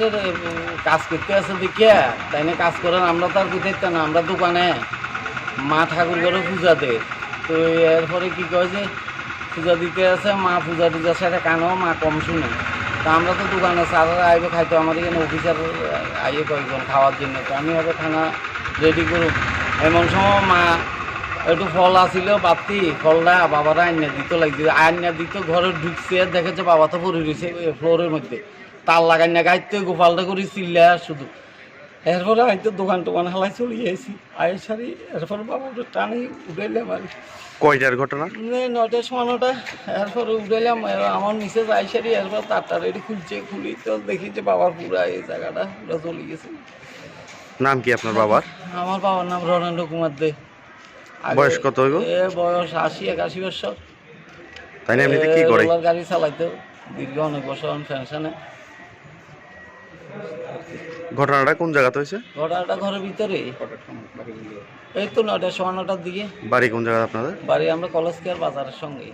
কারেন্টের কাজ করতে আছে দেখিয়া তাই না কাজ করেন, আমরা তো আর বুঝাইতে না, আমরা দোকানে মা ঠাকুর ঘরে পূজা দেয়। তো এরপরে কী কয় যে পূজা দিতে আছে, মা পূজা টুজার সাথে কানো মা কম শুনে। তো আমরা তো দোকানে স্যাররা আইবে খাইতো, আমার এখানে অফিসার আইয়ে কয়েকজন খাওয়ার জন্য। তো আমি হবে খানা রেডি করুন, এমন সময় মা একটু ফল আসিল বাতি ফলটা বাবারা আইনা দিত লাগছে, আইনা দিত ঘরে ঢুকছে, দেখেছে বাবা তো পড়ে রয়েছে ফ্লোরের মধ্যে, তার লাগাই না গাইতে গোপালটা করি চিল্লা শুধু। এরপরে আমি তো দোকান টোকান হালাই চলে গেছি আয়ের সারি। এরপরে বাবা টানি উঠাইলাম আর কয়টার ঘটনা? 9টার সময় 9টা। এরপরে উঠাইলাম, আমার মিসেস আইসারি এরপর তারটা রেডি খুলি তো দেখি যে বাবার পুরা এই জায়গাটা পুরো চলে গেছে। নাম কি আপনার বাবার? আমার বাবার নাম রণেন্দ্র কুমার দে। বয়স কত হইব? বয়স 80-81 বছর। তাই না? এমনিতে কি করে? রোলার গাড়ি চালাইতো দীর্ঘ অনেক বছর পেনশনে। ঘটনাটা কোন জায়গাতে হয়েছে? ঘটনাটা ঘরের ভিতরে, এই তো 9টার সময় 9টার দিকে। বাড়ি কোন জায়গা আপনাদের? বাড়ি আমরা কলেজ কেয়ার বাজারের সঙ্গে।